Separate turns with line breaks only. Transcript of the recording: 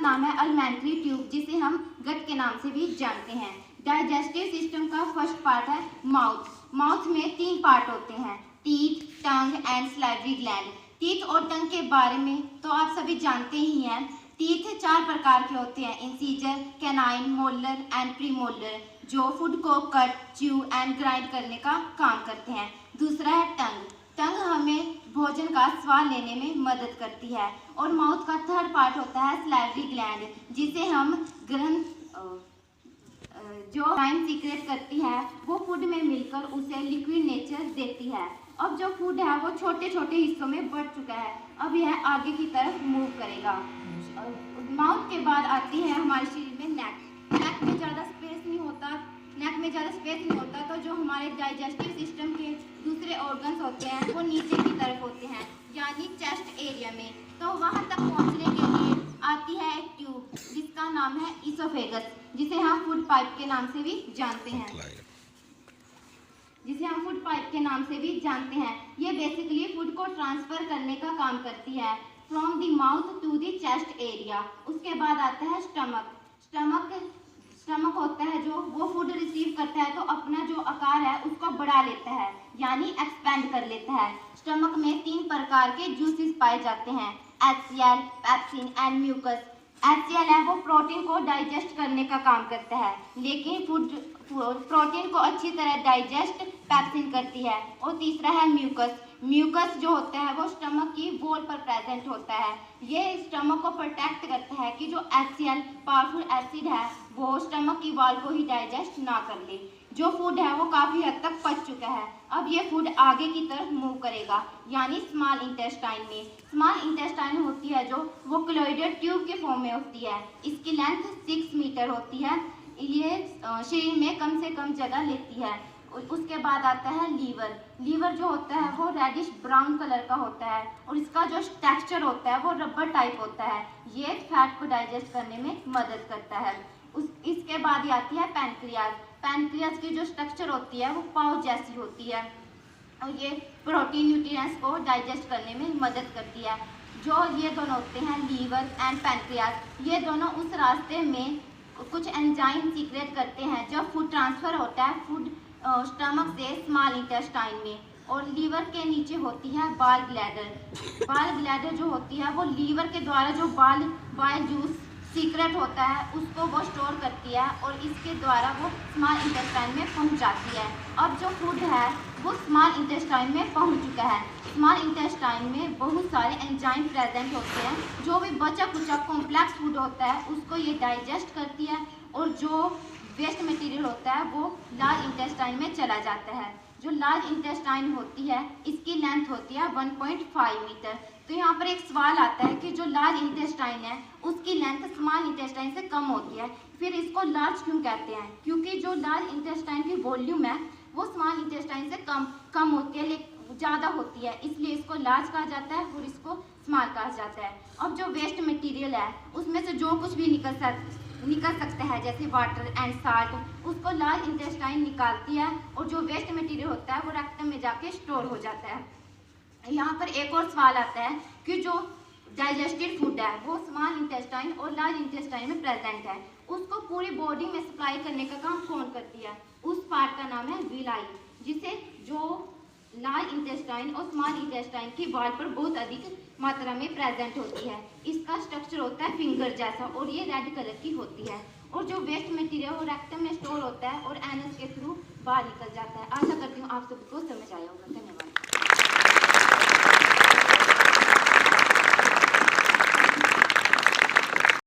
नाम है alimentary tube, जिसे हम गट के नाम से भी जानते हैं। डाइजेस्टिव सिस्टम का फर्स्ट पार्ट है माउथ। माउथ में 3 पार्ट होते हैं, teeth, tongue and salivary gland. Teeth और टंग के बारे में तो आप सभी जानते ही हैं। टीथ 4 प्रकार के होते हैं, incisor, canine, molar and premolar, जो फूड को कट, च्यू एंड ग्राइंड करने का काम करते हैं। दूसरा है टंग। टंग हमें भोजन का स्वाद लेने में मदद करती है। और माउथ का थर्ड पार्ट होता है सलाइवरी ग्लैंड, जिसे हम ग्रहण जो एंजाइम सीक्रेट करती है वो फूड में मिलकर उसे लिक्विड नेचर देती है। अब जो फूड है वो छोटे छोटे हिस्सों में बढ़ चुका है, अब यह आगे की तरफ मूव करेगा। माउथ के बाद आती है हमारे शरीर में नेक। नेक में ज़्यादा स्पेस नहीं होता, तो जो हमारे डाइजेस्टिव सिस्टम के दूसरे ऑर्गन्स होते हैं वो नीचे की तरफ होते हैं, यानी चेस्ट एरिया में। तो वहाँ तक पहुँचने के लिए आती है एक ट्यूब जिसका नाम है इसोफेगस, जिसे हम फूड पाइप के नाम से भी जानते हैं। ये बेसिकली फूड को ट्रांसफर करने का काम करती है from the mouth to the chest area. उसके बाद आता है स्टमक होता है जो वो फूड रिसीव करता है तो अपना जो आकार है उसको बढ़ा लेता है, यानी एक्सपेंड कर लेता है। स्टमक में 3 प्रकार के जूसेस पाए जाते हैं, HCl, pepsin and mucus. HCl है वो प्रोटीन को डाइजेस्ट करने का काम करता है, लेकिन प्रोटीन को अच्छी तरह डाइजेस्ट पेप्सिन करती है। और तीसरा है म्यूकस। म्यूकस जो होता है वो स्टमक की वॉल पर प्रेजेंट होता है। ये स्टमक को प्रोटेक्ट करता है कि जो HCl पावरफुल एसिड है वो स्टमक की वॉल को ही डाइजेस्ट ना कर ले। जो फूड है वो काफ़ी हद तक पच चुका है, अब ये फूड आगे की तरफ मूव करेगा, यानी स्मॉल इंटेस्टाइन में। स्मॉल इंटेस्टाइन होती है जो वो क्लोइडेड ट्यूब के फॉर्म में होती है। इसकी लेंथ 6 मीटर होती है। ये शरीर में कम से कम जगह लेती है। उसके बाद आता है लीवर। लीवर जो होता है वो रेडिश ब्राउन कलर का होता है और इसका जो टेक्सचर होता है वो रबर टाइप होता है। ये फैट को डाइजेस्ट करने में मदद करता है। इसके बाद आती है पैनक्रियाज। पैनक्रियाज की जो स्ट्रक्चर होती है वो पाउच जैसी होती है और ये प्रोटीन न्यूट्रिएंट्स को डाइजेस्ट करने में मदद करती है। जो ये दोनों होते हैं लीवर एंड पैनक्रियाज, ये दोनों उस रास्ते में कुछ एंजाइम सीक्रेट करते हैं जब फूड ट्रांसफ़र होता है फूड स्टमक से स्मॉल इंटेस्टाइन में। और लीवर के नीचे होती है बाल ग्लैडर। बाल ग्लैडर जो होती है वो लीवर के द्वारा जो बाल जूस सीक्रेट होता है उसको वो स्टोर करती है और इसके द्वारा वो स्मॉल इंटेस्टाइन में पहुंच जाती है। अब जो फूड है वो स्मॉल इंटेस्टाइन में पहुंच चुका है। स्मॉल इंटेस्टाइन में बहुत सारे एंजाइम प्रेजेंट होते हैं, जो भी बचा कुचा कॉम्प्लेक्स फूड होता है उसको ये डाइजेस्ट करती है और जो वेस्ट मटेरियल होता है वो लार्ज इंटेस्टाइन में चला जाता है। जो लार्ज इंटेस्टाइन होती है इसकी लेंथ होती है 1.5 मीटर। तो यहाँ पर एक सवाल आता है कि जो लार्ज इंटेस्टाइन है उसकी लेंथ स्मॉल इंटेस्टाइन से कम होती है, फिर इसको लार्ज क्यों कहते हैं? क्योंकि जो लार्ज इंटेस्टाइन की वॉल्यूम है वो स्मॉल इंटेस्टाइन से कम होती है, लेकिन ज़्यादा होती है, इसलिए इसको लार्ज कहा जाता है और इसको स्मॉल कहा जाता है। अब जो वेस्ट मटेरियल है उसमें से जो कुछ भी निकल सकता है जैसे वाटर एंड साल्ट, उसको लार्ज इंटेस्टाइन निकालती है और जो वेस्ट मटेरियल होता है वो रेक्टम में जाके स्टोर हो जाता है। यहाँ पर एक और सवाल आता है कि जो डाइजेस्टेड फूड है वो स्मॉल इंटेस्टाइन और लार्ज इंटेस्टाइन में प्रेजेंट है, उसको पूरी बॉडी में सप्लाई करने का काम कौन करती है? उस पार्ट का नाम है विलाई, जिसे जो लार्ज इंटेस्टाइन और स्मॉल इंटेस्टाइन की वॉल पर बहुत अधिक मात्रा में प्रेजेंट होती है। इसका स्ट्रक्चर होता है फिंगर जैसा और ये रेड कलर की होती है। और जो वेस्ट मटेरियल वो रेक्टम में स्टोर होता है और एनस के थ्रू बाहर निकल जाता है। आशा करती हूँ आप सबको समझ आया होगा। धन्यवाद।